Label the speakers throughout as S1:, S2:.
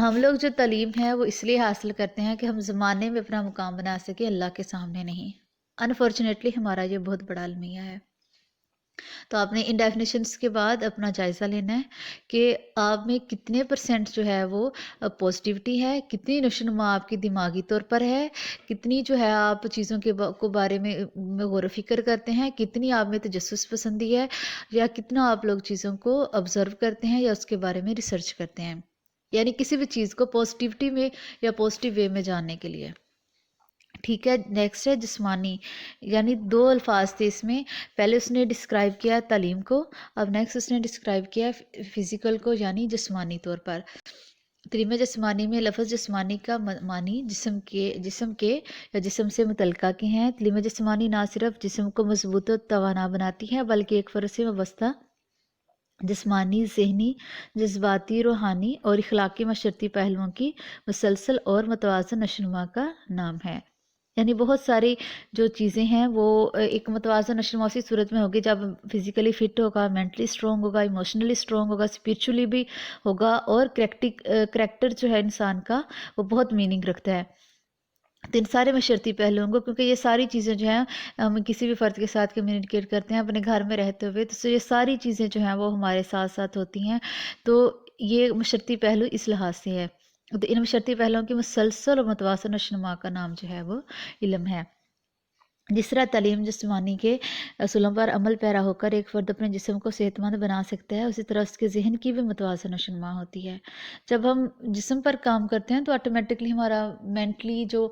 S1: ہم لوگ جو تعلیم ہے وہ اس لیے حاصل کرتے ہیں کہ ہم زمانے میں اپنا مقام بنا سکیں، اللہ کے سامنے نہیں۔ انفارچونیٹلی ہمارا یہ بہت بڑا المیہ ہے۔ تو آپ نے ان ڈیفینیشنس کے بعد اپنا جائزہ لینا ہے کہ آپ میں کتنے پرسنٹ جو ہے وہ پازیٹیوٹی ہے، کتنی نشوونما آپ کی دماغی طور پر ہے، کتنی جو ہے آپ چیزوں کے کو بارے میں غور و فکر کرتے ہیں، کتنی آپ میں تجسس پسندی ہے، یا کتنا آپ لوگ چیزوں کو آبزرو کرتے ہیں یا اس کے بارے میں ریسرچ کرتے ہیں، یعنی کسی بھی چیز کو پازیٹیوٹی میں یا پازیٹیو وے میں جاننے کے لیے۔ ٹھیک ہے، نیکسٹ ہے جسمانی، یعنی دو الفاظ تھے اس میں، پہلے اس نے ڈسکرائب کیا تعلیم کو، اب نیکسٹ اس نے ڈسکرائب کیا فزیکل کو، یعنی جسمانی طور پر۔ تعلیم جسمانی میں لفظ جسمانی کا معنی جسم کے یا جسم سے متعلقہ کے ہیں۔ تعلیم جسمانی نہ صرف جسم کو مضبوط و توانا بناتی ہے بلکہ ایک فرد سے وابستہ جسمانی، ذہنی، جذباتی، روحانی اور اخلاقی معاشرتی پہلوؤں کی مسلسل اور متوازن نشوونما کا نام ہے۔ یعنی بہت ساری جو چیزیں ہیں وہ ایک متوازن نشوونما اسی صورت میں ہوگی جب فزیکلی فٹ ہوگا، مینٹلی اسٹرانگ ہوگا، ایموشنلی اسٹرانگ ہوگا، اسپریچولی بھی ہوگا، اور کریکٹر جو ہے انسان کا وہ بہت میننگ رکھتا ہے۔ تو ان سارے معاشرتی پہلوؤں کو، کیونکہ یہ ساری چیزیں جو ہیں ہم کسی بھی فرد کے ساتھ کمیونیکیٹ کرتے ہیں اپنے گھر میں رہتے ہوئے، تو یہ ساری چیزیں جو ہیں وہ ہمارے ساتھ ساتھ ہوتی ہیں، تو یہ معاشرتی پہلو اس لحاظ سے ہے۔ تو ان معاشرتی پہلوؤں کی مسلسل اور متواصل نشوونما کا نام جو ہے وہ علم ہے۔ جس طرح تعلیم جسمانی کے اصولوں پر عمل پیرا ہو کر ایک فرد اپنے جسم کو صحت مند بنا سکتا ہے، اسی طرح اس کے ذہن کی بھی متوازن نشوونما ہوتی ہے۔ جب ہم جسم پر کام کرتے ہیں تو آٹومیٹکلی ہمارا مینٹلی جو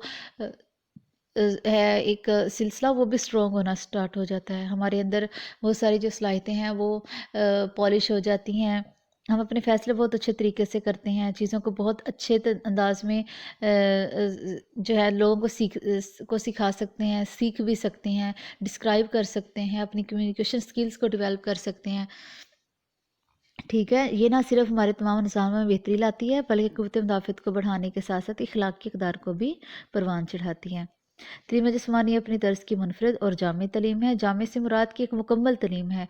S1: ہے ایک سلسلہ وہ بھی اسٹرانگ ہونا سٹارٹ ہو جاتا ہے، ہمارے اندر بہت ساری جو صلاحیتیں ہیں وہ پالش ہو جاتی ہیں، ہم اپنے فیصلے بہت اچھے طریقے سے کرتے ہیں، چیزوں کو بہت اچھے انداز میں جو ہے لوگوں کو سکھا سکتے ہیں، سیکھ بھی سکتے ہیں، ڈسکرائب کر سکتے ہیں، اپنی کمیونیکیشن سکلز کو ڈیولپ کر سکتے ہیں۔ ٹھیک ہے، یہ نہ صرف ہمارے تمام نظام میں بہتری لاتی ہے بلکہ قوت مدافعت کو بڑھانے کے ساتھ ساتھ اخلاقی اقدار کو بھی پروان چڑھاتی ہے۔ تعلیم جسمانی اپنی طرز کی منفرد اور جامع تعلیم ہے۔ جامع سے مراد کی ایک مکمل تعلیم ہے۔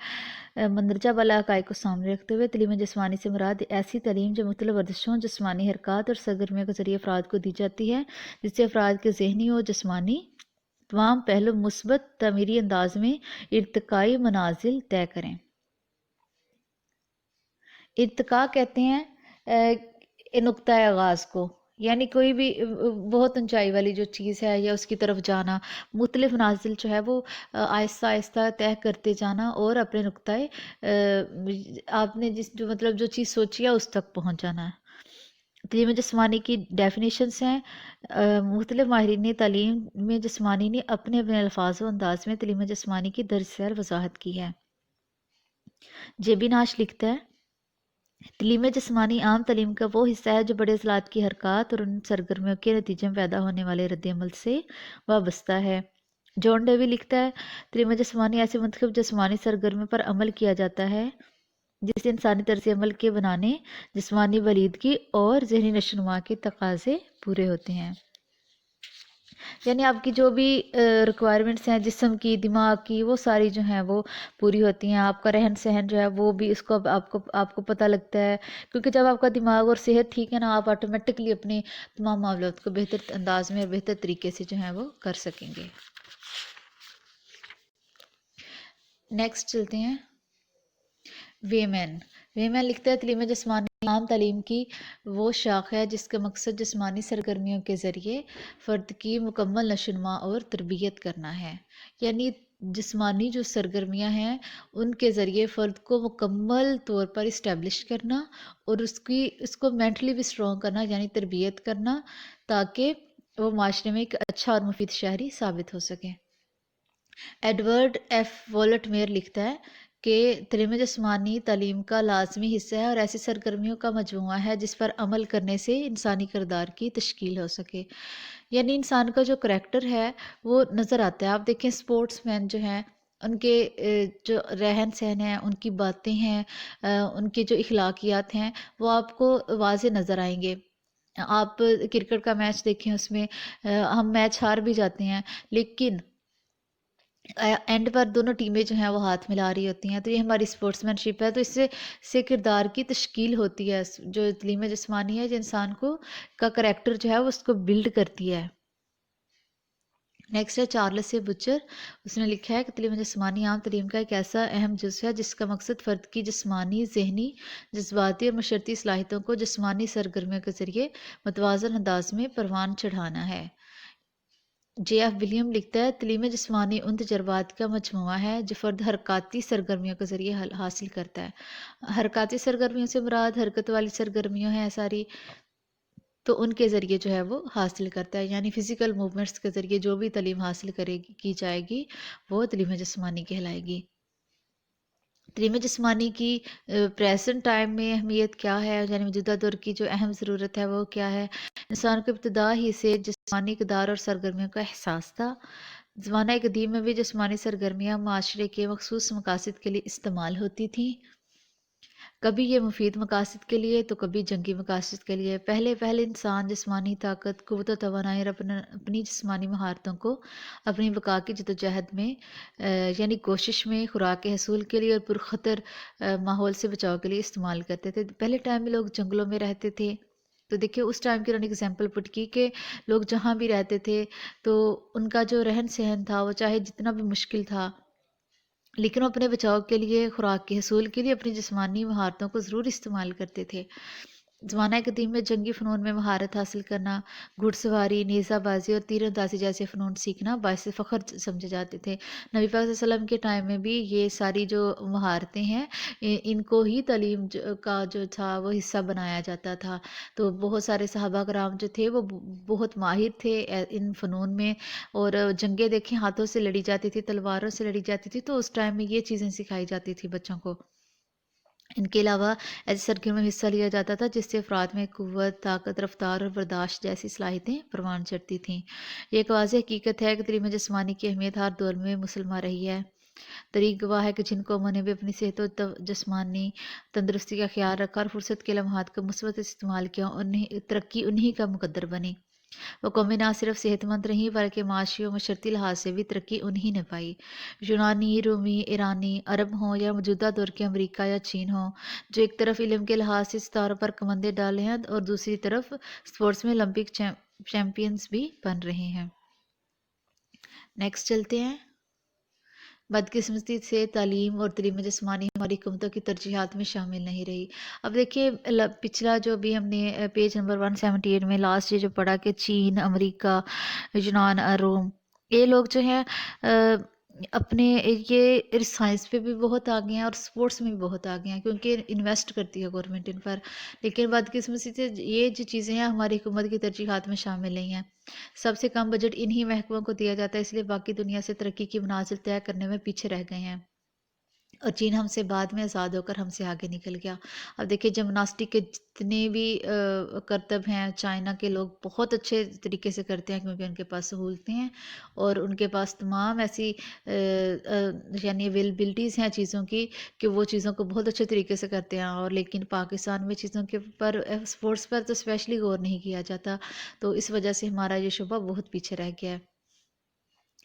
S1: مندرجہ بالا حقائق کو سامنے رکھتے ہوئے تعلیم جسمانی سے مراد ایسی تعلیم جو مختلف ورزشوں، جسمانی حرکات اور سرگرمیوں کے ذریعے افراد کو دی جاتی ہے، جس سے افراد کے ذہنی اور جسمانی تمام پہلو مثبت تعمیری انداز میں ارتقائی منازل طے کریں۔ ارتقاء کہتے ہیں نقطۂ آغاز کو، یعنی کوئی بھی بہت اونچائی والی جو چیز ہے یا اس کی طرف جانا، مختلف منازل جو ہے وہ آہستہ آہستہ طے کرتے جانا اور اپنے نقطۂ آپ نے جو چیز سوچی ہے اس تک پہنچ جانا ہے۔ تعلیم جسمانی کی ڈیفینیشنس ہیں۔ مختلف ماہرین تعلیم میں جسمانی نے اپنے الفاظ و انداز میں تعلیم جسمانی کی درج ذیل وضاحت کی ہے۔ جے بی ناش لکھتا ہے، تعلیم جسمانی عام تعلیم کا وہ حصہ ہے جو بڑے اضلاع کی حرکات اور ان سرگرمیوں کے نتیجے میں پیدا ہونے والے رد عمل سے وابستہ ہے۔ جان ڈیوی لکھتا ہے، تعلیم جسمانی ایسے منتخب جسمانی سرگرمیوں پر عمل کیا جاتا ہے جس سے انسانی طرز عمل کے بنانے، جسمانی بلیدگی اور ذہنی نشوونما کے تقاضے پورے ہوتے ہیں۔ یعنی آپ کی جو بھی ریکوائرمنٹس ہیں جسم کی، دماغ کی، وہ ساری جو ہیں وہ پوری ہوتی ہیں۔ آپ کا رہن سہن جو ہے وہ بھی اس کو آپ کو پتہ لگتا ہے، کیونکہ جب آپ کا دماغ اور صحت ٹھیک ہے نا، آپ آٹومیٹکلی اپنے تمام معاملات کو بہتر انداز میں اور بہتر طریقے سے جو ہیں وہ کر سکیں گے۔ نیکسٹ چلتے ہیں، ویمن لکھتا ہے، تعلیم جسمانی عام تعلیم کی وہ شاخ ہے جس کا مقصد جسمانی سرگرمیوں کے ذریعے فرد کی مکمل نشوونما اور تربیت کرنا ہے۔ یعنی جسمانی جو سرگرمیاں ہیں ان کے ذریعے فرد کو مکمل طور پر اسٹیبلش کرنا اور اس کو مینٹلی بھی اسٹرانگ کرنا، یعنی تربیت کرنا، تاکہ وہ معاشرے میں ایک اچھا اور مفید شہری ثابت ہو سکے۔ ایڈورڈ ایف والٹ میئر لکھتا ہے کہ تعلیم جسمانی تعلیم کا لازمی حصہ ہے اور ایسی سرگرمیوں کا مجموعہ ہے جس پر عمل کرنے سے انسانی کردار کی تشکیل ہو سکے۔ یعنی انسان کا جو کریکٹر ہے وہ نظر آتا ہے۔ آپ دیکھیں اسپورٹس مین جو ہیں، ان کے جو رہن سہن ہیں، ان کی باتیں ہیں، ان کے جو اخلاقیات ہیں وہ آپ کو واضح نظر آئیں گے۔ آپ کرکٹ کا میچ دیکھیں، اس میں ہم میچ ہار بھی جاتے ہیں لیکن اینڈ پر دونوں ٹیمیں جو ہیں وہ ہاتھ ملا رہی ہوتی ہیں، تو یہ ہماری اسپورٹس مین شپ ہے۔ تو اس سے کردار کی تشکیل ہوتی ہے، جو تعلیم جسمانی ہے جو انسان کو کا کریکٹر جو ہے وہ اس کو بلڈ کرتی ہے۔ نیکسٹ ہے چارلس سے بچر، اس نے لکھا ہے کہ تعلیم جسمانی عام تعلیم کا ایک ایسا اہم جز ہے جس کا مقصد فرد کی جسمانی، ذہنی، جذباتی اور معاشرتی صلاحیتوں کو جسمانی سرگرمیوں کے ذریعے متوازن انداز میں پروان چڑھانا ہے۔ جے ایف ولیم لکھتا ہے تعلیم جسمانی ان تجربات کا مجموعہ ہے جو فرد حرکاتی سرگرمیوں کے ذریعے حاصل کرتا ہے۔ حرکاتی سرگرمیوں سے مراد حرکت والی سرگرمیوں ہیں ساری، تو ان کے ذریعے جو ہے وہ حاصل کرتا ہے، یعنی فزیکل موومنٹس کے ذریعے جو بھی تعلیم حاصل کی جائے گی وہ تعلیم جسمانی کہلائے گی۔ تعلیم جسمانی کی پریزنٹ ٹائم میں اہمیت کیا ہے، یعنی موجودہ دور کی جو اہم ضرورت ہے وہ کیا ہے؟ انسان کو ابتدا ہی سے جسمانی اقدار اور سرگرمیوں کا احساس تھا۔ زمانہ قدیم میں بھی جسمانی سرگرمیاں معاشرے کے مخصوص مقاصد کے لیے استعمال ہوتی تھیں، کبھی یہ مفید مقاصد کے لیے تو کبھی جنگی مقاصد کے لیے۔ پہلے انسان جسمانی طاقت، قوت و توانائی اور اپنی جسمانی مہارتوں کو اپنی بقا کی جدوجہد میں یعنی کوشش میں خوراک کے حصول کے لیے اور پرخطر ماحول سے بچاؤ کے لیے استعمال کرتے تھے۔ پہلے ٹائم میں لوگ جنگلوں میں رہتے تھے، تو دیکھیں اس ٹائم کی انہوں نے اگزامپل پٹ کی کہ لوگ جہاں بھی رہتے تھے تو ان کا جو رہن سہن تھا وہ چاہے جتنا بھی مشکل تھا، لیکن وہ اپنے بچاؤ کے لیے، خوراک کے حصول کے لیے اپنی جسمانی مہارتوں کو ضرور استعمال کرتے تھے۔ زمانہ قدیم میں جنگی فنون میں مہارت حاصل کرنا، گھڑ سواری، نیزہ بازی اور تیر اندازی جیسے فنون سیکھنا باعث فخر سمجھے جاتے تھے۔ نبی پاک صلی اللہ علیہ وسلم کے ٹائم میں بھی یہ ساری جو مہارتیں ہیں ان کو ہی تعلیم کا جو تھا وہ حصہ بنایا جاتا تھا۔ تو بہت سارے صحابہ کرام جو تھے وہ بہت ماہر تھے ان فنون میں، اور جنگیں دیکھیں ہاتھوں سے لڑی جاتی تھی، تلواروں سے لڑی جاتی تھی، تو اس ٹائم میں یہ چیزیں سکھائی جاتی تھی بچوں کو۔ ان کے علاوہ ایسی سرگرمیوں میں حصہ لیا جاتا تھا جس سے افراد میں قوت، طاقت، رفتار اور برداشت جیسی صلاحیتیں پروان چڑھتی تھیں۔ یہ ایک واضح حقیقت ہے کہ تعلیم جسمانی کی اہمیت ہر دور میں مسلمہ رہی ہے۔ تاریخ گواہ ہے کہ جن قوموں نے بھی اپنی صحت و جسمانی تندرستی کا خیال رکھا اور فرصت کے لمحات کا مثبت استعمال کیا، ترقی انہی کا مقدر بنی۔ وہ قومیں نہ صرف صحت مند رہیں بلکہ معاشی و معاشرتی لحاظ سے بھی ترقی انہی نے پائی۔ یونانی، رومی، ایرانی، عرب ہوں یا موجودہ دور کے امریکہ یا چین ہوں، جو ایک طرف علم کے لحاظ سے ستاروں پر کمندیں ڈالے ہیں اور دوسری طرف سپورٹس میں اولمپک چیمپئنز بھی بن رہے ہیں۔ نیکسٹ چلتے ہیں۔ بدقسمتی سے تعلیم اور تعلیم جسمانی ہماری حکومتوں کی ترجیحات میں شامل نہیں رہی۔ اب دیکھیے پچھلا جو بھی ہم نے پیج نمبر 178 میں لاسٹ یہ جو پڑھا کہ چین، امریکہ، یونان، روم، یہ لوگ جو ہیں اپنے یہ سائنس پہ بھی بہت آگے ہیں اور سپورٹس میں بھی بہت آگے ہیں، کیونکہ انویسٹ کرتی ہے گورنمنٹ ان پر۔ لیکن بدقسمتی سے یہ جو چیزیں ہیں ہماری حکومت کی ترجیحات میں شامل نہیں ہیں۔ سب سے کم بجٹ انہی محکموں کو دیا جاتا ہے، اس لیے باقی دنیا سے ترقی کی منازل طے کرنے میں پیچھے رہ گئے ہیں، اور چین ہم سے بعد میں آزاد ہو کر ہم سے آگے نکل گیا۔ اب دیکھیں جمناسٹک کے جتنے بھی کرتب ہیں چائنا کے لوگ بہت اچھے طریقے سے کرتے ہیں، کیونکہ ان کے پاس سہولتیں ہیں اور ان کے پاس تمام ایسی یعنی اویلیبلٹیز ہیں چیزوں کی کہ وہ چیزوں کو بہت اچھے طریقے سے کرتے ہیں، اور لیکن پاکستان میں چیزوں کے پر سپورٹس پر تو اسپیشلی غور نہیں کیا جاتا، تو اس وجہ سے ہمارا یہ شعبہ بہت پیچھے رہ گیا ہے۔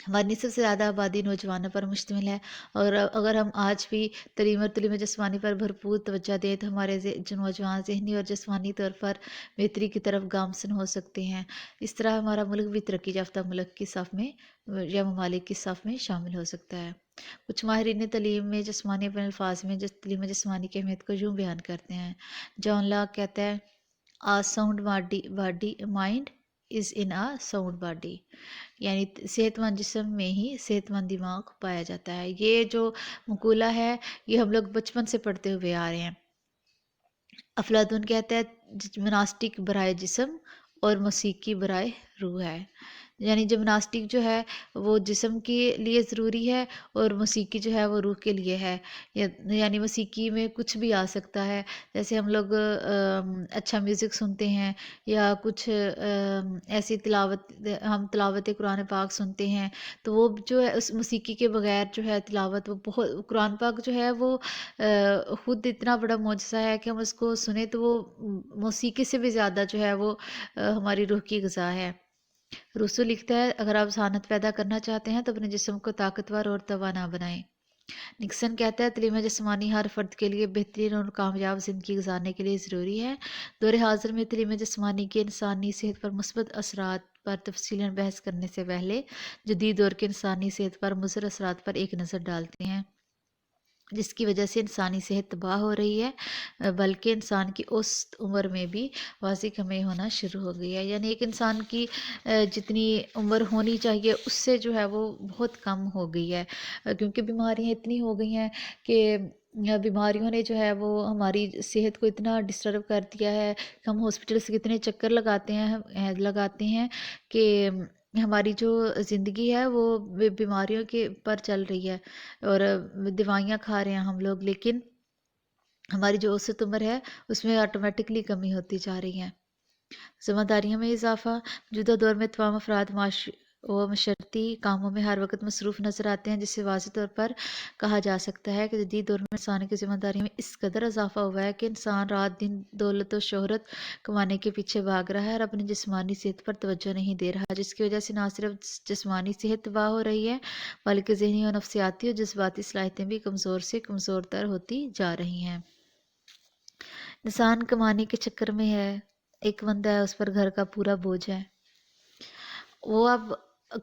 S1: ہماری نصف سے زیادہ آبادی نوجوانوں پر مشتمل ہے، اور اگر ہم آج بھی تعلیم اور تعلیم جسمانی پر بھرپور توجہ دیں تو ہمارے جو نوجوان ذہنی اور جسمانی طور پر بہتری کی طرف گامزن ہو سکتے ہیں۔ اس طرح ہمارا ملک بھی ترقی یافتہ ملک کی صف میں یا ممالک کی صف میں شامل ہو سکتا ہے۔ کچھ ماہرین تعلیم میں جسمانی اپنے الفاظ میں تعلیم جسمانی کی اہمیت کو یوں بیان کرتے ہیں۔ جان لاک کہتا ہے "A sound body mind is in a sound body"، یعنی صحت مند جسم میں ہی صحت مند دماغ پایا جاتا ہے۔ یہ جو مقولہ ہے یہ ہم لوگ بچپن سے پڑھتے ہوئے آ رہے ہیں۔ افلاطون کہتا ہے جمناسٹک برائے جسم اور موسیقی برائے روح ہے، یعنی جمناسٹک جو ہے وہ جسم کے لیے ضروری ہے اور موسیقی جو ہے وہ روح کے لیے ہے، یعنی موسیقی میں کچھ بھی آ سکتا ہے، جیسے ہم لوگ اچھا میوزک سنتے ہیں یا کچھ ایسی ہم تلاوت قرآن پاک سنتے ہیں، تو وہ جو ہے اس موسیقی کے بغیر جو ہے تلاوت وہ بہت، قرآن پاک جو ہے وہ خود اتنا بڑا معجزہ ہے کہ ہم اس کو سنیں تو وہ موسیقی سے بھی زیادہ جو ہے وہ ہماری روح کی غذا ہے۔ روسو لکھتا ہے اگر آپ ذہانت پیدا کرنا چاہتے ہیں تو اپنے جسم کو طاقتور اور توانا بنائیں۔ نکسن کہتا ہے تعلیم جسمانی ہر فرد کے لیے بہترین اور کامیاب زندگی گزارنے کے لیے ضروری ہے۔ دور حاضر میں تعلیم جسمانی کے انسانی صحت پر مثبت اثرات پر تفصیلاً بحث کرنے سے پہلے جدید دور کے انسانی صحت پر مضر اثرات پر ایک نظر ڈالتے ہیں، جس کی وجہ سے انسانی صحت تباہ ہو رہی ہے، بلکہ انسان کی اوسط عمر میں بھی واضح کمی ہونا شروع ہو گئی ہے۔ یعنی ایک انسان کی جتنی عمر ہونی چاہیے اس سے جو ہے وہ بہت کم ہو گئی ہے، کیونکہ بیماریاں اتنی ہو گئی ہیں کہ بیماریوں نے جو ہے وہ ہماری صحت کو اتنا ڈسٹرب کر دیا ہے، ہم ہاسپٹلس کے اتنے چکر لگاتے ہیں کہ ہماری جو زندگی ہے وہ بیماریوں کے پر چل رہی ہے، اور دوائیاں کھا رہے ہیں ہم لوگ، لیکن ہماری جو اوسط عمر ہے اس میں آٹومیٹکلی کمی ہوتی جا رہی ہے۔ ذمہ داریوں میں اضافہ، موجودہ دور میں تمام افراد معاشرتی کاموں میں ہر وقت مصروف نظر آتے ہیں، جس سے واضح طور پر کہا جا سکتا ہے کہ جدید دور میں انسان کی ذمہ داریوں میں اس قدر اضافہ ہوا ہے کہ انسان رات دن دولت و شہرت کمانے کے پیچھے بھاگ رہا ہے اور اپنی جسمانی صحت پر توجہ نہیں دے رہا، جس کی وجہ سے نہ صرف جسمانی صحت تباہ ہو رہی ہے بلکہ ذہنی اور نفسیاتی اور جذباتی صلاحیتیں بھی کمزور سے کمزور تر ہوتی جا رہی ہیں۔ انسان کمانے کے چکر میں ہے، ایک بندہ ہے اس پر گھر کا پورا بوجھ ہے، وہ اب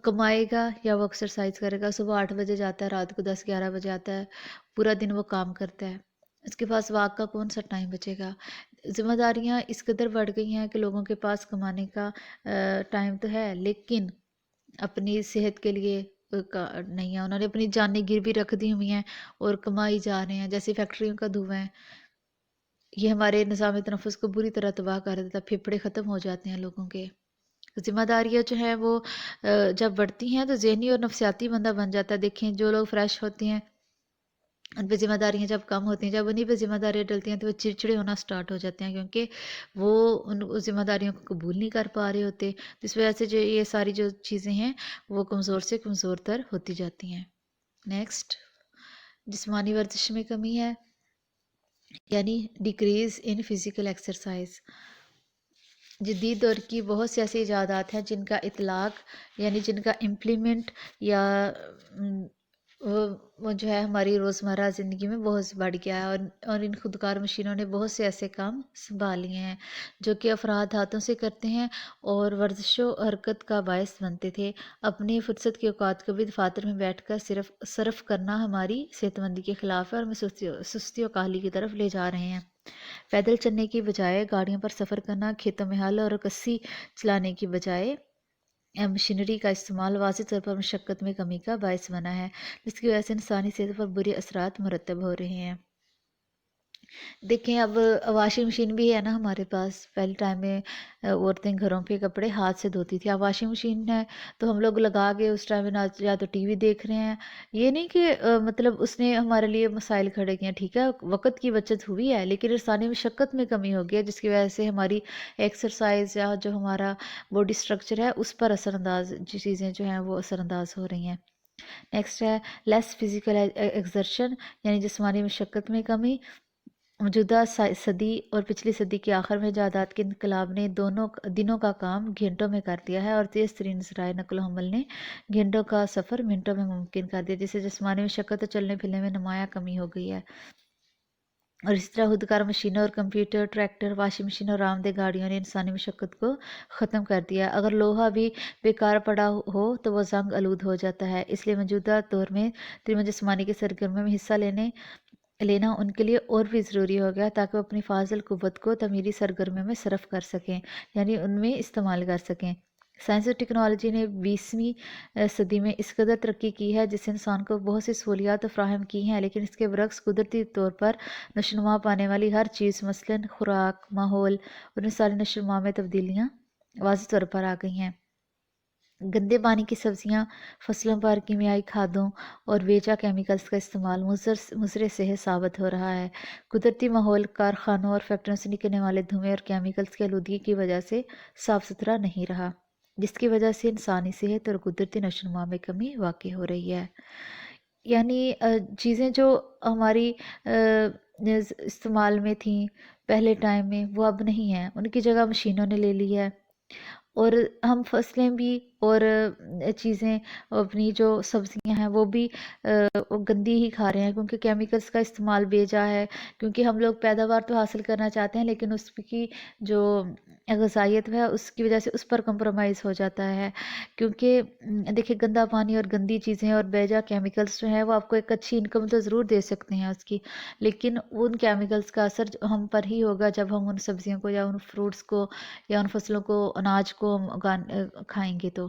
S1: کمائے گا یا وہ ایکسرسائز کرے گا؟ صبح 8 بجے جاتا ہے، رات کو 10-11 بجے آتا ہے، پورا دن وہ کام کرتا ہے، اس کے پاس واک کا کون سا ٹائم بچے گا؟ ذمہ داریاں اس قدر بڑھ گئی ہیں کہ لوگوں کے پاس کمانے کا ٹائم تو ہے لیکن اپنی صحت کے لیے نہیں ہے، انہوں نے اپنی جانیں گروی رکھ دی ہوئی ہیں اور کمائی جا رہے ہیں، جیسے فیکٹریوں کا دھواں ہے، یہ ہمارے نظام تنفس کو بری طرح تباہ کر دیتا ہے، پھیپھڑے ختم ہو جاتے ہیں لوگوں کے۔ ذمہ داریاں جو ہیں وہ جب بڑھتی ہیں تو ذہنی اور نفسیاتی بندہ بن جاتا ہے۔ دیکھیں جو لوگ فریش ہوتے ہیں ان پہ ذمہ داریاں جب کم ہوتی ہیں، جب انہیں پہ ذمہ داریاں ڈلتی ہیں تو وہ چڑچڑے ہونا سٹارٹ ہو جاتے ہیں، کیونکہ وہ ان ذمہ داریوں کو قبول نہیں کر پا رہے ہوتے، جس وجہ سے جو یہ ساری جو چیزیں ہیں وہ کمزور سے کمزور تر ہوتی جاتی ہیں۔ نیکسٹ، جسمانی ورزش میں کمی ہے، یعنی ڈیکریز ان فزیکل ایکسرسائز۔ جدید دور کی بہت سی ایسی ایجادات ہیں جن کا اطلاق یعنی جن کا امپلیمنٹ یا وہ جو ہے ہماری روزمرہ زندگی میں بہت بڑھ گیا ہے، اور ان خودکار مشینوں نے بہت سے ایسے کام سنبھال لیے ہیں جو کہ افراد ہاتھوں سے کرتے ہیں اور ورزش و حرکت کا باعث بنتے تھے۔ اپنی فرصت کے اوقات کو بھی دفاتر میں بیٹھ کر صرف صرف کرنا ہماری صحت مندی کے خلاف ہے اور ہمیں سستی و کاہلی کی طرف لے جا رہے ہیں۔ پیدل چلنے کی بجائے گاڑیوں پر سفر کرنا، کھیتوں میں ہل اور کسی چلانے کی بجائے مشینری کا استعمال واضح طور پر مشقت میں کمی کا باعث بنا ہے، جس کی وجہ سے انسانی صحت پر برے اثرات مرتب ہو رہے ہیں۔ دیکھیں اب واشنگ مشین بھی ہے نا ہمارے پاس، پہلے ٹائم میں عورتیں گھروں کے کپڑے ہاتھ سے دھوتی تھی، اب واشنگ مشین ہے تو ہم لوگ لگا کے اس ٹائم میں یا تو ٹی وی دیکھ رہے ہیں، یہ نہیں کہ مطلب اس نے ہمارے لیے مسائل کھڑے کیے ہیں، ٹھیک ہے وقت کی بچت ہوئی ہے لیکن انسانی مشقت میں کمی ہو گئی ہے، جس کی وجہ سے ہماری ایکسرسائز یا جو ہمارا باڈی سٹرکچر ہے اس پر اثر انداز چیزیں جو ہیں وہ اثر انداز ہو رہی ہیں۔ نیکسٹ ہے لیس فزیکل ایگزرشن، یعنی جسمانی مشقت میں کمی۔ موجودہ صدی اور پچھلی صدی کے آخر میں ایجادات کے انقلاب نے دونوں دنوں کا کام گھنٹوں میں کر دیا ہے اور تیز ترین ذرائع نقل و حمل نے گھنٹوں کا سفر منٹوں میں ممکن کر دیا، جس سے جسمانی مشقت اور چلنے پھرنے میں نمایاں کمی ہو گئی ہے۔ اور اس طرح خودکار مشینوں اور کمپیوٹر، ٹریکٹر، واشنگ مشین اور آرام دہ گاڑیوں نے انسانی مشقت کو ختم کر دیا۔ اگر لوہا بھی بیکار پڑا ہو تو وہ زنگ آلود ہو جاتا ہے، اس لیے موجودہ دور میں تعلیم جسمانی کی سرگرمیوں میں حصہ لینا ان کے لیے اور بھی ضروری ہو گیا تاکہ وہ اپنی فاضل قوت کو تعمیری سرگرمیوں میں صرف کر سکیں، یعنی ان میں استعمال کر سکیں۔ سائنس اور ٹیکنالوجی نے 20ویں صدی میں اس قدر ترقی کی ہے جس سے انسان کو بہت سی سہولیات فراہم کی ہیں، لیکن اس کے برعکس قدرتی طور پر نشوونما پانے والی ہر چیز مثلاً خوراک، ماحول اور مثالی نشوونما میں تبدیلیاں واضح طور پر آ گئی ہیں۔ گندے پانی کی سبزیاں، فصلوں پر کیمیائی کھادوں اور بیجا کیمیکلز کا استعمال مضر صحت ثابت ہو رہا ہے۔ قدرتی ماحول کارخانوں اور فیکٹریوں سے نکلنے والے دھوئیں اور کیمیکلز کی آلودگی کی وجہ سے صاف ستھرا نہیں رہا، جس کی وجہ سے انسانی صحت اور قدرتی نشوونما میں کمی واقع ہو رہی ہے۔ یعنی چیزیں جو ہماری استعمال میں تھیں پہلے ٹائم میں وہ اب نہیں ہیں، ان کی جگہ مشینوں نے لے لی ہے، اور ہم فصلیں بھی اور چیزیں، اپنی جو سبزیاں ہیں وہ بھی وہ گندی ہی کھا رہے ہیں، کیونکہ کیمیکلز کا استعمال بیجا ہے. کیونکہ ہم لوگ پیداوار تو حاصل کرنا چاہتے ہیں، لیکن اس کی جو غذائیت ہے اس کی وجہ سے اس پر کمپرومائز ہو جاتا ہے. کیونکہ دیکھیں گندا پانی اور گندی چیزیں اور بیجا کیمیکلز جو ہیں وہ آپ کو ایک اچھی انکم تو ضرور دے سکتے ہیں اس کی، لیکن ان کیمیکلز کا اثر ہم پر ہی ہوگا جب ہم ان سبزیوں کو یا ان فروٹس کو یا ان فصلوں کو، اناج کو ہم کھائیں گے تو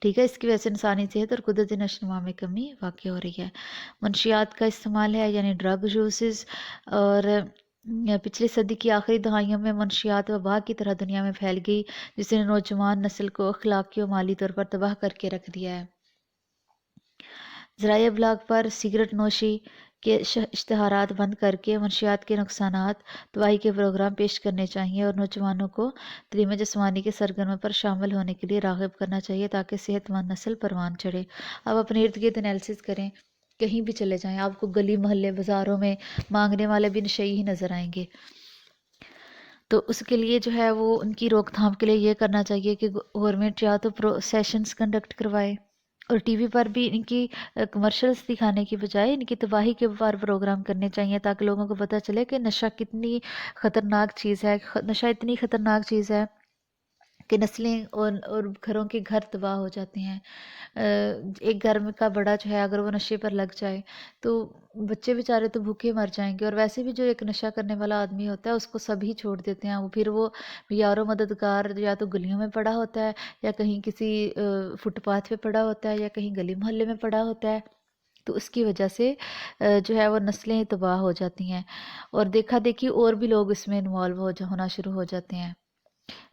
S1: ٹھیک ہے. اس کی وجہ سے انسانی صحت اور قدرتی نشو و نما میں کمی واقع ہو رہی ہے. منشیات کا استعمال ہے، یعنی ڈرگ یوزز. اور پچھلی صدی کی آخری دہائیوں میں منشیات وبا کی طرح دنیا میں پھیل گئی، جس نے نوجوان نسل کو اخلاقی و مالی طور پر تباہ کر کے رکھ دیا ہے. ذرائع ابلاغ پر سگریٹ نوشی کے اشتہارات بند کر کے منشیات کے نقصانات تباہی کے پروگرام پیش کرنے چاہیے، اور نوجوانوں کو تعلیم جسمانی کے سرگرمیوں پر شامل ہونے کے لیے راغب کرنا چاہیے تاکہ صحت مند نسل پروان چڑھے. اب اپنے ارد گرد انالیسس کریں، کہیں بھی چلے جائیں آپ کو گلی محلے بازاروں میں مانگنے والے بھی نشئی ہی نظر آئیں گے. تو اس کے لیے جو ہے وہ ان کی روک تھام کے لیے یہ کرنا چاہیے کہ گورنمنٹ یا تو سیشنز کنڈکٹ کروائے، اور ٹی وی پر بھی ان کی کمرشلز دکھانے کی بجائے ان کی تباہی کے اوپر پروگرام کرنے چاہیے، تاکہ لوگوں کو پتہ چلے کہ نشہ کتنی خطرناک چیز ہے. نشہ اتنی خطرناک چیز ہے کہ نسلیں اور گھروں کے گھر تباہ ہو جاتے ہیں. ایک گھر میں کا بڑا جو ہے اگر وہ نشے پر لگ جائے تو بچے بیچارے تو بھوکے مر جائیں گے. اور ویسے بھی جو ایک نشہ کرنے والا آدمی ہوتا ہے اس کو سبھی چھوڑ دیتے ہیں، پھر وہ یار و مددگار یا تو گلیوں میں پڑا ہوتا ہے، یا کہیں کسی فٹ پاتھ پہ پڑا ہوتا ہے، یا کہیں گلی محلے میں پڑا ہوتا ہے. تو اس کی وجہ سے جو ہے وہ نسلیں تباہ ہو جاتی ہیں، اور دیکھا دیکھی اور بھی لوگ اس میں انوالو ہونا شروع ہو جاتے ہیں.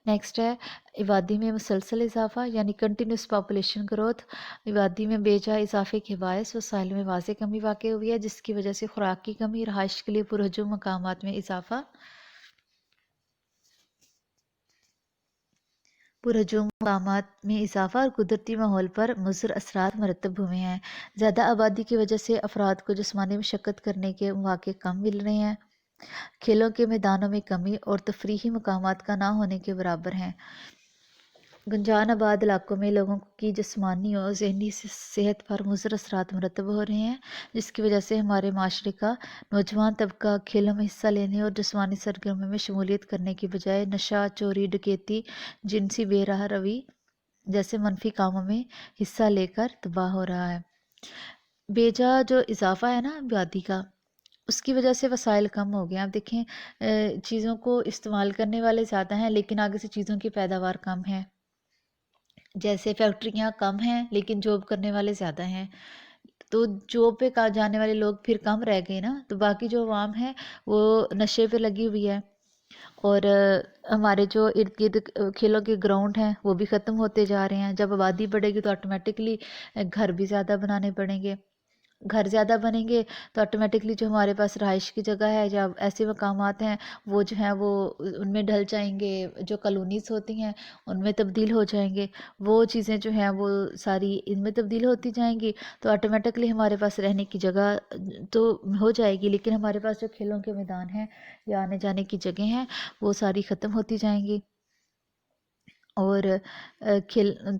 S1: نیکسٹ ہے آبادی میں مسلسل اضافہ، یعنی کنٹینیوس پاپولیشن گروتھ. آبادی میں بے جا اضافے کے باعث وسائل میں واضح کمی واقع ہوئی ہے، جس کی وجہ سے خوراک کی کمی، رہائش کے لیے پرہجوم مقامات میں اضافہ، اور قدرتی ماحول پر مضر اثرات مرتب ہوئے ہیں. زیادہ آبادی کی وجہ سے افراد کو جسمانی مشقت کرنے کے مواقع کم مل رہے ہیں. کھیلوں کے میدانوں میں کمی اور تفریحی مقامات کا نہ ہونے کے برابر ہیں. گنجان آباد علاقوں میں لوگوں کی جسمانی اور ذہنی صحت پر مضر اثرات مرتب ہو رہے ہیں، جس کی وجہ سے ہمارے معاشرے کا نوجوان طبقہ کھیلوں میں حصہ لینے اور جسمانی سرگرمیوں میں شمولیت کرنے کی بجائے نشہ، چوری، ڈکیتی، جنسی بے راہ روی جیسے منفی کاموں میں حصہ لے کر تباہ ہو رہا ہے. بیجا جو اضافہ ہے نا آبادی کا، اس کی وجہ سے وسائل کم ہو گئے ہیں. آپ دیکھیں چیزوں کو استعمال کرنے والے زیادہ ہیں، لیکن آگے سے چیزوں کی پیداوار کم ہے. جیسے فیکٹریاں کم ہیں لیکن جاب کرنے والے زیادہ ہیں، تو جاب پہ جانے والے لوگ پھر کم رہ گئے نا، تو باقی جو عوام ہے وہ نشے پہ لگی ہوئی ہے. اور ہمارے جو ارد گرد کھیلوں کے گراؤنڈ ہیں وہ بھی ختم ہوتے جا رہے ہیں. جب آبادی بڑھے گی تو آٹومیٹکلی گھر بھی زیادہ بنانے پڑیں گے. گھر زیادہ بنیں گے تو آٹومیٹکلی جو ہمارے پاس رہائش کی جگہ ہے یا ایسے مقامات ہیں وہ جو ہیں وہ ان میں ڈھل جائیں گے، جو کالونیز ہوتی ہیں ان میں تبدیل ہو جائیں گے. وہ چیزیں جو ہیں وہ ساری ان میں تبدیل ہوتی جائیں گی، تو آٹومیٹکلی ہمارے پاس رہنے کی جگہ تو ہو جائے گی، لیکن ہمارے پاس جو کھیلوں کے میدان ہیں یا آنے جانے کی جگہیں ہیں وہ ساری ختم ہوتی جائیں گی. اور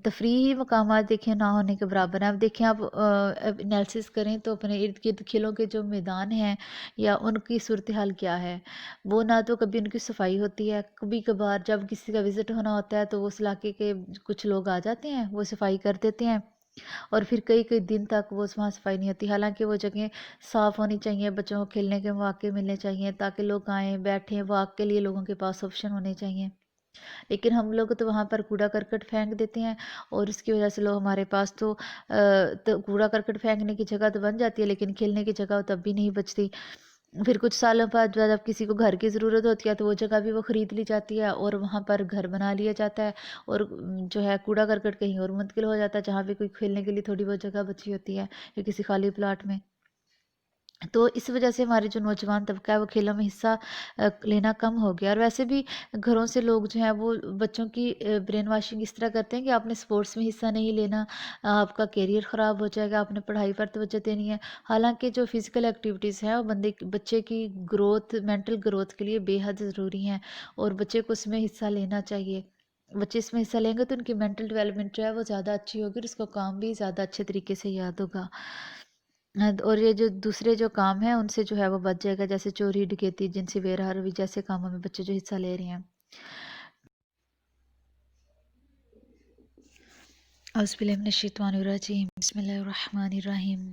S1: تفریحی مقامات دیکھیں نہ ہونے کے برابر ہیں. اب دیکھیں آپ انالیسس کریں تو اپنے ارد گرد کھیلوں کے جو میدان ہیں یا ان کی صورتحال کیا ہے، وہ نہ تو کبھی ان کی صفائی ہوتی ہے. کبھی کبھار جب کسی کا وزٹ ہونا ہوتا ہے تو اس علاقے کے کچھ لوگ آ جاتے ہیں، وہ صفائی کر دیتے ہیں، اور پھر کئی کئی دن تک وہ وہاں صفائی نہیں ہوتی. حالانکہ وہ جگہیں صاف ہونی چاہیے، بچوں کو کھیلنے کے مواقع ملنے چاہیے تاکہ لوگ آئیں بیٹھیں، واک کے لیے لوگوں کے پاس آپشن ہونے چاہیے. لیکن ہم لوگ تو وہاں پر کوڑا کرکٹ پھینک دیتے ہیں، اور اس کی وجہ سے لوگ ہمارے پاس تو کوڑا کرکٹ پھینکنے کی جگہ تو بن جاتی ہے لیکن کھیلنے کی جگہ تب بھی نہیں بچتی. پھر کچھ سالوں بعد جب کسی کو گھر کی ضرورت ہوتی ہے تو وہ جگہ بھی وہ خرید لی جاتی ہے اور وہاں پر گھر بنا لیا جاتا ہے، اور جو ہے کوڑا کرکٹ کہیں اور منتقل ہو جاتا ہے جہاں پہ کوئی کھیلنے کے لیے تھوڑی بہت جگہ بچی ہوتی ہے یا کسی خالی پلاٹ میں. تو اس وجہ سے ہمارے جو نوجوان طبقہ ہے وہ کھیلوں میں حصہ لینا کم ہو گیا. اور ویسے بھی گھروں سے لوگ جو ہیں وہ بچوں کی برین واشنگ اس طرح کرتے ہیں کہ آپ نے سپورٹس میں حصہ نہیں لینا، آپ کا کیریئر خراب ہو جائے گا، آپ نے پڑھائی پر توجہ دینی ہے. حالانکہ جو فزیکل ایکٹیویٹیز ہیں وہ بچے کی گروتھ، مینٹل گروتھ کے لیے بے حد ضروری ہیں، اور بچے کو اس میں حصہ لینا چاہیے. بچے اس میں حصہ لیں گے تو ان کی مینٹل ڈیولپمنٹ جو ہے وہ زیادہ اچھی ہوگی اور اس کو کام بھی زیادہ اچھے طریقے سے یاد ہوگا۔ اور یہ جو دوسرے جو کام ہیں ان سے جو ہے وہ بچ جائے گا، جیسے چوری ڈکیتی جنسی بے روی جیسے کاموں میں بچے جو حصہ لے رہے ہیں۔ اعوذ باللہ من الشیطان الرجیم، بسم اللہ الرحمن الرحیم۔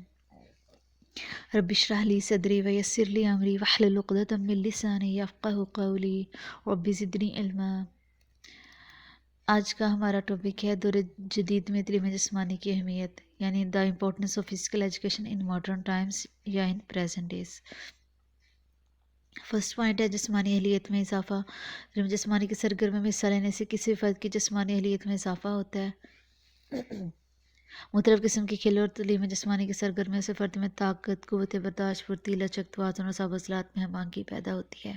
S1: رب اشرح لی صدری ویسر لی امری واحلل عقدۃ من لسانی یفقہوا قولی رب زدنی علما۔ آج کا ہمارا ٹاپک ہے دور جدید میں تعلیم جسمانی کی اہمیت، یعنی the importance of physical education in modern times یا in present days. First point ہے جسمانی اہلیت میں اضافہ۔ تعلیم جسمانی کی سرگرمی میں حصہ لینے سے کسی فرد کی جسمانی اہلیت میں اضافہ ہوتا ہے۔ مختلف قسم کے کھیل اور تعلیم جسمانی کی سرگرمیوں سے فرد میں طاقت، قوت برداشت، پھرتی، لچک، توازن اور صاحب اصلاحات میں ہمانگی پیدا ہوتی ہے۔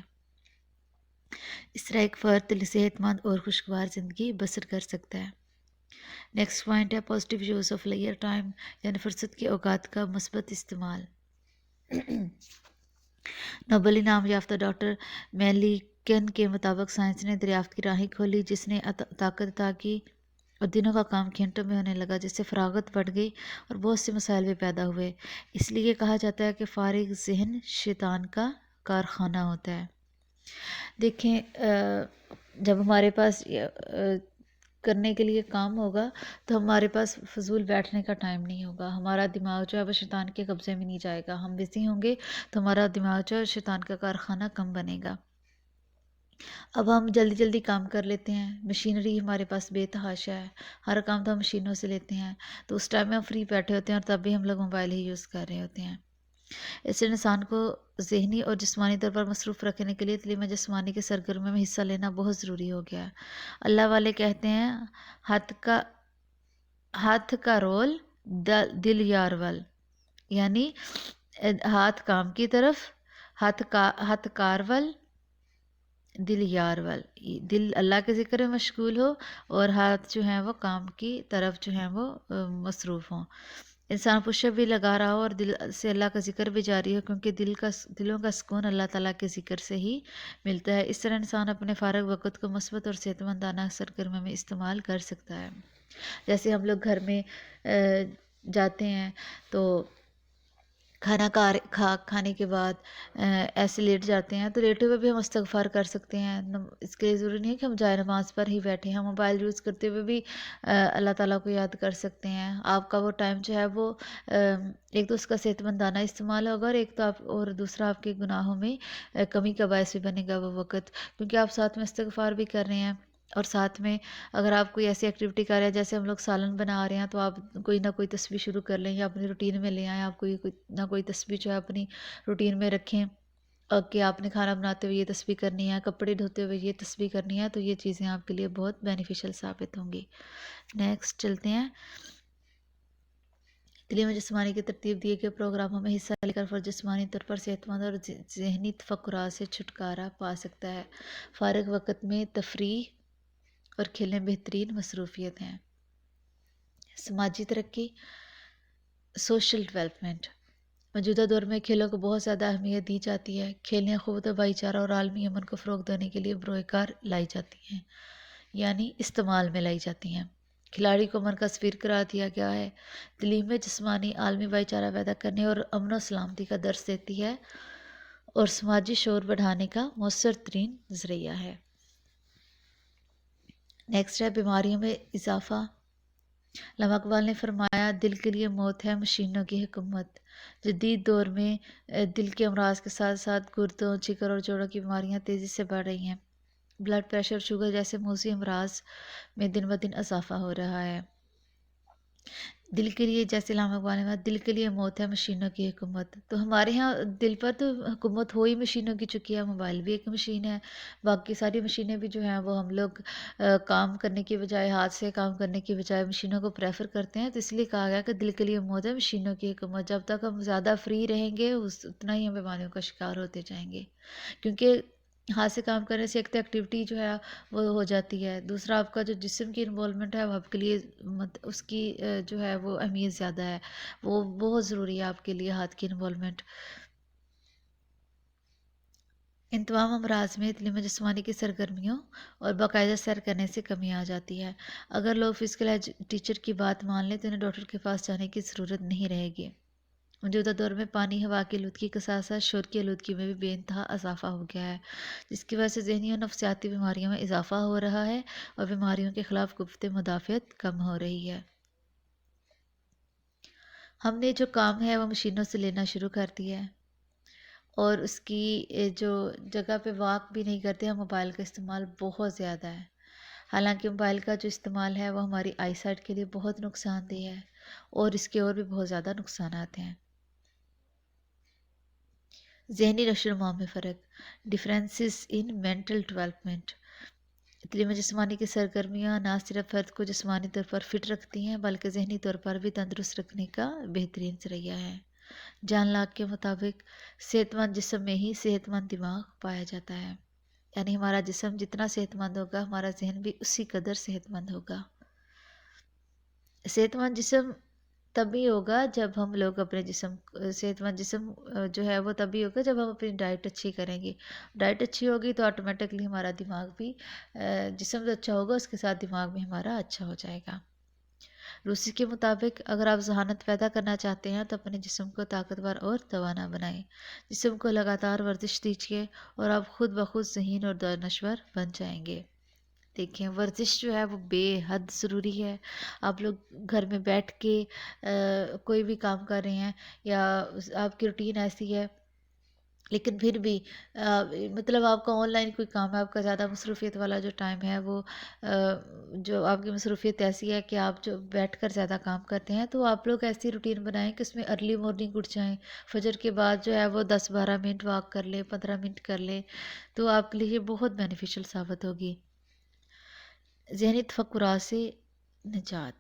S1: اس طرح ایک فرد صحت مند اور خوشگوار زندگی بسر کر سکتا ہے۔ نیکسٹ پوائنٹ ہے positive use of layer time, یعنی فرصت کے اوقات کا مثبت استعمال۔ نوبل انعام یافتہ ڈاکٹر میلیکن کے مطابق سائنس نے دریافت کی راہیں کھولی جس نے طاقت عطا کی اور دنوں کا کام گھنٹوں میں ہونے لگا، جس سے فراغت بڑھ گئی اور بہت سے مسائل بھی پیدا ہوئے۔ اس لیے کہا جاتا ہے کہ فارغ ذہن شیطان کا کارخانہ ہوتا ہے۔ دیکھیں جب ہمارے پاس کرنے کے لیے کام ہوگا تو ہمارے پاس فضول بیٹھنے کا ٹائم نہیں ہوگا، ہمارا دماغ جو ہے وہ شیطان کے قبضے میں نہیں جائے گا، ہم بزی ہوں گے تو ہمارا دماغ جو ہے شیطان کا کارخانہ کم بنے گا۔ اب ہم جلدی جلدی کام کر لیتے ہیں، مشینری ہمارے پاس بے تحاشا ہے، ہر کام تو ہم مشینوں سے لیتے ہیں، تو اس ٹائم میں ہم فری بیٹھے ہوتے ہیں اور تب بھی ہم لوگ موبائل ہی یوز کر رہے ہوتے ہیں۔ اس سے انسان کو ذہنی اور جسمانی طور پر مصروف رکھنے کے لیے تعلیم جسمانی کے سرگرمیوں میں حصہ لینا بہت ضروری ہو گیا ہے۔ اللہ والے کہتے ہیں ہاتھ کا رول دل یارول، یعنی ہاتھ کام کی طرف، ہاتھ کارول دل یارول، دل اللہ کے ذکر میں مشغول ہو اور ہاتھ جو ہیں وہ کام کی طرف جو ہیں وہ مصروف ہوں۔ انسان پش اپ بھی لگا رہا ہو اور دل سے اللہ کا ذکر بھی جاری ہو، کیونکہ دلوں کا سکون اللہ تعالیٰ کے ذکر سے ہی ملتا ہے۔ اس طرح انسان اپنے فارغ وقت کو مثبت اور صحت مندانہ سرگرمیوں میں استعمال کر سکتا ہے۔ جیسے ہم لوگ گھر میں جاتے ہیں تو کھانا کھانے کے بعد ایسے لیٹ جاتے ہیں تو لیٹے ہوئے بھی ہم استغفار کر سکتے ہیں۔ اس کے لیے ضروری نہیں ہے کہ ہم جائے نماز پر ہی بیٹھے ہیں، ہم موبائل یوز کرتے ہوئے بھی اللہ تعالیٰ کو یاد کر سکتے ہیں۔ آپ کا وہ ٹائم جو ہے وہ ایک تو اس کا صحت مندانہ استعمال ہوگا اور دوسرا آپ کے گناہوں میں کمی کا باعث بھی بنے گا وہ وقت، کیونکہ آپ ساتھ میں استغفار بھی کر رہے ہیں اور ساتھ میں اگر آپ کوئی ایسی ایکٹیویٹی کر رہے ہیں جیسے ہم لوگ سالن بنا رہے ہیں تو آپ کوئی نہ کوئی تسبیح شروع کر لیں یا اپنی روٹین میں لے آئیں، آپ کوئی نہ کوئی تسبیح جو ہے اپنی روٹین میں رکھیں کہ آپ نے کھانا بناتے ہوئے یہ تسبیح کرنی ہے، کپڑے دھوتے ہوئے یہ تسبیح کرنی ہے، تو یہ چیزیں آپ کے لیے بہت بینیفیشل ثابت ہوں گی۔ نیکسٹ چلتے ہیں، تعلیم جسمانی کی ترتیب دیے گئے پروگراموں میں حصہ لے کر فرد جسمانی طور پر صحت مند اور ذہنی تفکرات سے چھٹکارا پا سکتا ہے۔ فارغ وقت میں تفریح اور کھیلیں بہترین مصروفیت ہیں۔ سماجی ترقی، سوشل ڈیولپمنٹ، موجودہ دور میں کھیلوں کو بہت زیادہ اہمیت دی جاتی ہے۔ کھیلیں قوت و بھائی چارہ اور عالمی امن کو فروغ دینے کے لیے بروئے کار لائی جاتی ہیں، یعنی استعمال میں لائی جاتی ہیں۔ کھلاڑی کو مرکز فکر قرار دیا گیا ہے۔ تعلیم میں جسمانی عالمی بھائی چارہ پیدا کرنے اور امن و سلامتی کا درس دیتی ہے اور سماجی شعور بڑھانے کا مؤثر ترین ذریعہ ہے۔ نیکسٹ ہے بیماریوں میں اضافہ۔ علامہ اقبال نے فرمایا، دل کے لیے موت ہے مشینوں کی حکومت۔ جدید دور میں دل کے امراض کے ساتھ ساتھ گردوں، جگر اور جوڑوں کی بیماریاں تیزی سے بڑھ رہی ہیں۔ بلڈ پریشر، شوگر جیسے موذی امراض میں دن بدن اضافہ ہو رہا ہے۔ دل کے لیے، جیسے علامہ اقبال نے کہا، دل کے لیے موت ہے مشینوں کی حکومت، تو ہمارے ہاں دل پر تو حکومت ہو ہی مشینوں کی چکی ہے۔ موبائل بھی ایک مشین ہے، باقی ساری مشینیں بھی جو ہیں وہ ہم لوگ کام کرنے کی بجائے، ہاتھ سے کام کرنے کی بجائے مشینوں کو پریفر کرتے ہیں، تو اس لیے کہا گیا کہ دل کے لیے موت ہے مشینوں کی حکومت۔ جب تک ہم زیادہ فری رہیں گے اتنا ہی ہم بیماریوں کا شکار ہوتے جائیں گے، کیونکہ ہاتھ سے کام کرنے سے ایک تو ایکٹیویٹی جو ہے وہ ہو جاتی ہے، دوسرا آپ کا جو جسم کی انوالومنٹ ہے وہ آپ کے لیے اس کی جو ہے وہ اہمیت زیادہ ہے، وہ بہت ضروری ہے آپ کے لیے ہاتھ کی انوالومنٹ۔ ان تمام امراض میں تعلیم جسمانی کی سرگرمیوں اور باقاعدہ سیر کرنے سے کمی آ جاتی ہے۔ اگر لوگ فزیکل ٹیچر کی بات مان لیں تو انہیں ڈاکٹر کے پاس جانے کی ضرورت نہیں رہے گی۔ موجودہ دور میں پانی، ہوا کی آلودگی کے ساتھ ساتھ شور کی آلودگی میں بھی بے انتہا اضافہ ہو گیا ہے، جس کی وجہ سے ذہنی اور نفسیاتی بیماریوں میں اضافہ ہو رہا ہے اور بیماریوں کے خلاف قوت مدافعت کم ہو رہی ہے۔ ہم نے جو کام ہے وہ مشینوں سے لینا شروع کر دیا ہے اور اس کی جو جگہ پہ واک بھی نہیں کرتے ہیں، موبائل کا استعمال بہت زیادہ ہے۔ حالانکہ موبائل کا جو استعمال ہے وہ ہماری آئی سائٹ کے لیے بہت نقصان دہ ہے اور اس کے اور بھی بہت زیادہ نقصانات ہیں۔ ذہنی نشو و نما میں فرق، ڈفرینسز ان مینٹل ڈیولپمنٹ۔ تعلیم جسمانی کی سرگرمیاں نہ صرف فرد کو جسمانی طور پر فٹ رکھتی ہیں بلکہ ذہنی طور پر بھی تندرست رکھنے کا بہترین ذریعہ ہے۔ جان لاک کے مطابق صحت مند جسم میں ہی صحت مند دماغ پایا جاتا ہے، یعنی ہمارا جسم جتنا صحت مند ہوگا ہمارا ذہن بھی اسی قدر صحت مند ہوگا۔ صحت مند جسم تبھی ہوگا جب ہم لوگ اپنے جسم صحت مند جسم جو ہے وہ تبھی ہوگا جب ہم اپنی ڈائٹ اچھی کریں گے۔ ڈائٹ اچھی ہوگی تو آٹومیٹکلی ہمارا دماغ بھی جسم جو اچھا ہوگا اس کے ساتھ دماغ بھی ہمارا اچھا ہو جائے گا۔ روسی کے مطابق اگر آپ ذہانت پیدا کرنا چاہتے ہیں تو اپنے جسم کو طاقتور اور توانا بنائیں، جسم کو لگاتار ورزش دیجیے اور آپ خود بخود ذہین اور دانشور بن جائیں گے۔ دیکھیں ورزش جو ہے وہ بے حد ضروری ہے۔ آپ لوگ گھر میں بیٹھ کے کوئی بھی کام کر رہے ہیں یا آپ کی روٹین ایسی ہے لیکن پھر بھی مطلب آپ کا آن لائن کوئی کام ہے، آپ کا زیادہ مصروفیت والا جو ٹائم ہے وہ جو آپ کی مصروفیت ایسی ہے کہ آپ جو بیٹھ کر زیادہ کام کرتے ہیں تو آپ لوگ ایسی روٹین بنائیں کہ اس میں ارلی مارننگ اٹھ جائیں، فجر کے بعد جو ہے وہ 10-12 منٹ واک کر لیں، 15 منٹ کر لیں، تو آپ کے لیے یہ بہت بینیفیشل ثابت ہوگی۔ ذہنی تفکرات سے نجات،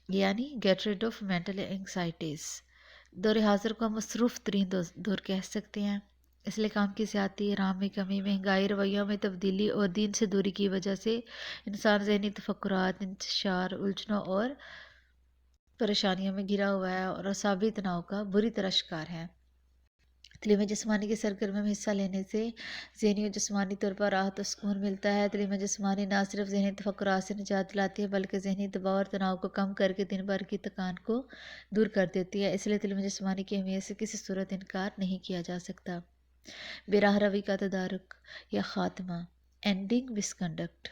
S1: یعنی get rid of mental anxieties. دور حاضر کو ہم مصروف ترین دور کہہ سکتے ہیں، اس لیے کام کی زیادتی، آرام میں کمی، مہنگائی، رویوں میں تبدیلی اور دین سے دوری کی وجہ سے انسان ذہنی تفکرات، انتشار، الجھنوں اور پریشانیوں میں گھرا ہوا ہے اور اعصابی تناؤ کا بری طرح شکار ہے۔ تعلیم جسمانی کی سرگرمیوں میں حصہ لینے سے ذہنی اور جسمانی طور پر راحت و سکون ملتا ہے۔ تعلیم جسمانی نہ صرف ذہنی تفکرات سے نجات دلاتی ہے بلکہ ذہنی دباؤ اور تناؤ کو کم کر کے دن بھر کی تھکان کو دور کر دیتی ہے، اس لیے تعلیم جسمانی کی اہمیت سے کسی صورت انکار نہیں کیا جا سکتا۔ بے راہ روی کا تدارک یا خاتمہ، اینڈنگ مسکنڈکٹ۔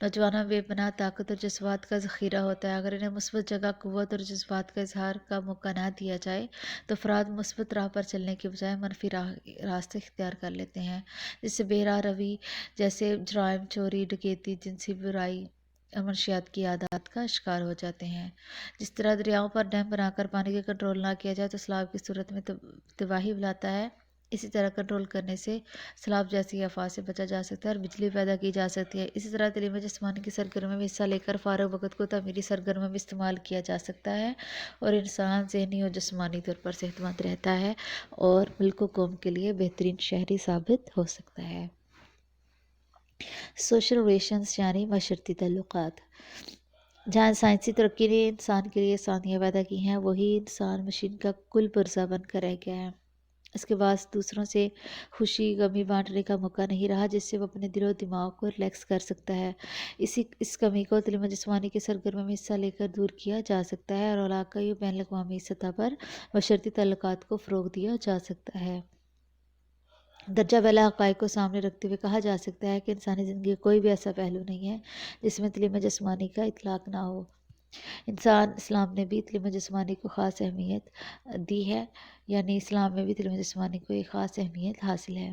S1: نوجوانوں میں بے پناہ طاقت اور جذبات کا ذخیرہ ہوتا ہے، اگر انہیں مثبت جگہ، قوت اور جذبات کا اظہار کا موقع نہ دیا جائے تو افراد مثبت راہ پر چلنے کے بجائے منفی راستے اختیار کر لیتے ہیں، جس سے بے راہ روی جیسے جرائم، چوری، ڈکیتی، جنسی برائی اور منشیات کی عادات کا شکار ہو جاتے ہیں۔ جس طرح دریاؤں پر ڈیم بنا کر پانی کا کنٹرول نہ کیا جائے تو سیلاب کی صورت میں تباہی لاتا ہے، اسی طرح کنٹرول کرنے سے سیلاب جیسی آفات سے بچا جا سکتا ہے اور بجلی پیدا کی جا سکتی ہے۔ اسی طرح تعلیم جسمانی کی سرگرمیوں میں حصہ لے کر فارغ وقت کو تعمیری سرگرمیوں میں استعمال کیا جا سکتا ہے اور انسان ذہنی اور جسمانی طور پر صحت مند رہتا ہے اور ملک و قوم کے لیے بہترین شہری ثابت ہو سکتا ہے۔ سوشل ریلیشنز یعنی معاشرتی تعلقات۔ جہاں سائنسی ترقی نے انسان کے لیے آسانیاں پیدا کی ہیں وہی انسان مشین کا کل پرزہ بن کر رہ گیا ہے۔ اس کے بعد دوسروں سے خوشی غمی بانٹنے کا موقع نہیں رہا جس سے وہ اپنے دل و دماغ کو ریلیکس کر سکتا ہے۔ اس کمی کو تعلیم جسمانی کے سرگرمیوں میں حصہ لے کر دور کیا جا سکتا ہے اور علاقائی و بین الاقوامی سطح پر معاشرتی تعلقات کو فروغ دیا جا سکتا ہے۔ درجہ بالا حقائق کو سامنے رکھتے ہوئے کہا جا سکتا ہے کہ انسانی زندگی کا کوئی بھی ایسا پہلو نہیں ہے جس میں تعلیم جسمانی کا اطلاق نہ ہو۔ اسلام نے بھی تعلیم جسمانی کو خاص اہمیت دی ہے، یعنی اسلام میں بھی تعلیم جسمانی کو ایک خاص اہمیت حاصل ہے۔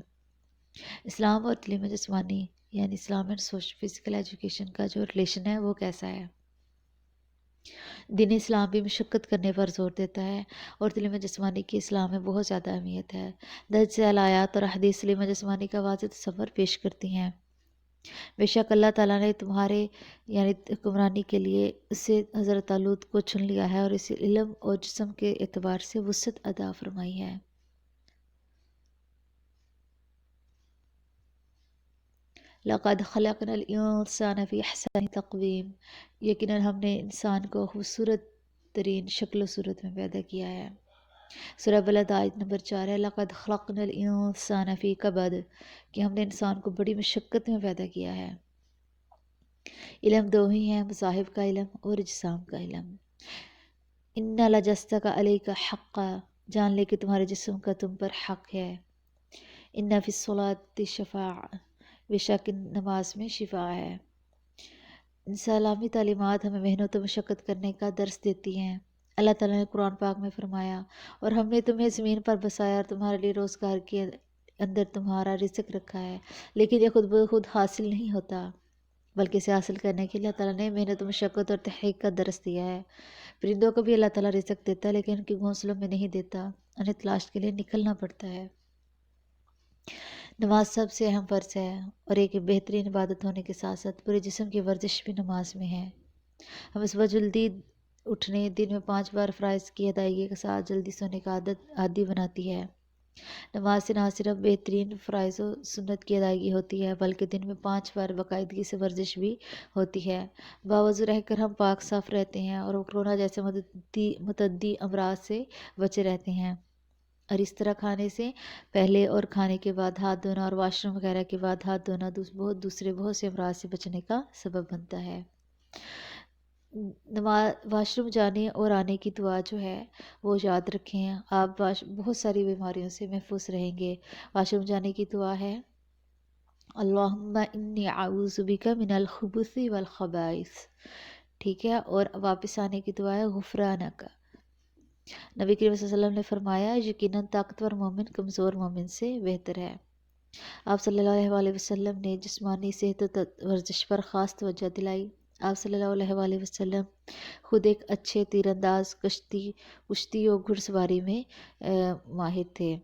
S1: اسلام اور تعلیم جسمانی یعنی اسلام اینڈ فزیکل ایجوکیشن کا جو ریلیشن ہے وہ کیسا ہے؟ دین اسلام بھی مشقت کرنے پر زور دیتا ہے اور تعلیم جسمانی کی اسلام میں بہت زیادہ اہمیت ہے۔ درج ذیل آیات اور احادیث تعلیم جسمانی کا واضح تصور پیش کرتی ہیں۔ بے شک اللہ تعالیٰ نے تمہارے یعنی حکمرانی کے لیے اسے حضرت طالوت کو چن لیا ہے اور اسے علم اور جسم کے اعتبار سے وسعت عطا فرمائی ہے۔ لقد خلقنا الانسان فی احسن تقویم، یقیناً ہم نے انسان کو خوبصورت ترین شکل و صورت میں پیدا کیا ہے۔ سورہ بلد آیت نمبر 4 ہے، لَقَدْ خَلَقْنَا الْإِنسَانَ فِي كَبَدٍ، کہ ہم نے انسان کو بڑی مشقت میں پیدا کیا ہے۔ علم دو ہی ہیں، مذاہب کا علم اور اجسام کا علم۔ اِنَّ لَجَسْدَكَ عَلَيْكَ حَقًّا، جان لے کہ تمہارے جسم کا تم پر حق ہے۔ اِنَّ فِي الصَّلَاةِ شَفَاعَةً، بے شک نماز میں شفا ہے۔ اسلامی تعلیمات ہمیں محنت و مشقت کرنے کا درس دیتی ہیں۔ اللہ تعالیٰ نے قرآن پاک میں فرمایا، اور ہم نے تمہیں زمین پر بسایا اور تمہارے لیے روزگار کے اندر تمہارا رزق رکھا ہے، لیکن یہ خود بخود حاصل نہیں ہوتا، بلکہ اسے حاصل کرنے کے لیے اللہ تعالیٰ نے محنت و مشقت اور تحقیق کا درس دیا ہے۔ پرندوں کو بھی اللہ تعالیٰ رزق دیتا ہے، لیکن ان کے گھونسلوں میں نہیں دیتا، انہیں تلاش کے لیے نکلنا پڑتا ہے۔ نماز سب سے اہم فرض ہے، اور ایک بہترین عبادت ہونے کے ساتھ ساتھ پورے جسم کی ورزش بھی نماز میں ہے۔ ہم صبح جلدی اٹھنے، دن میں 5 بار فرائض کی ادائیگی کے ساتھ جلدی سونے کا عادی بناتی ہے۔ نماز سے نہ صرف بہترین فرائض و سنت کی ادائیگی ہوتی ہے، بلکہ دن میں 5 بار باقاعدگی سے ورزش بھی ہوتی ہے۔ باوضو رہ کر ہم پاک صاف رہتے ہیں اور کورونا جیسے متعدی امراض سے بچے رہتے ہیں، اور اس طرح کھانے سے پہلے اور کھانے کے بعد ہاتھ دھونا اور واش روم وغیرہ کے بعد ہاتھ دھونا دوسرے بہت سے امراض سے بچنے کا سبب بنتا ہے۔ واش روم جانے اور آنے کی دعا جو ہے وہ یاد رکھیں، آپ بہت ساری بیماریوں سے محفوظ رہیں گے۔ واش روم جانے کی دعا ہے، اللہم انی اعوذ بک من الخبث والخبائث، ٹھیک ہے، اور واپس آنے کی دعا ہے غفرانک۔ نبی کریم صلی اللہ علیہ وسلم نے فرمایا، یقیناً طاقتور مومن کمزور مومن سے بہتر ہے۔ آپ صلی اللہ علیہ وسلم نے جسمانی صحت و ورزش پر خاص توجہ دلائی۔ آپ صلی اللہ علیہ وسلم خود ایک اچھے تیر انداز، کشتی و گھڑ سواری میں ماہر تھے۔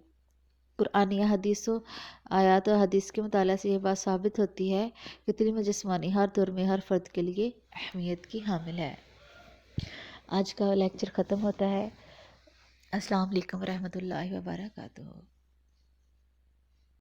S1: قرآن یا حدیث و آیات و حدیث کے مطالعہ سے یہ بات ثابت ہوتی ہے کہ علم و جسمانی ہر دور میں ہر فرد کے لیے اہمیت کی حامل ہے۔ آج کا لیکچر ختم ہوتا ہے۔ السلام علیکم ورحمۃ اللہ وبرکاتہ۔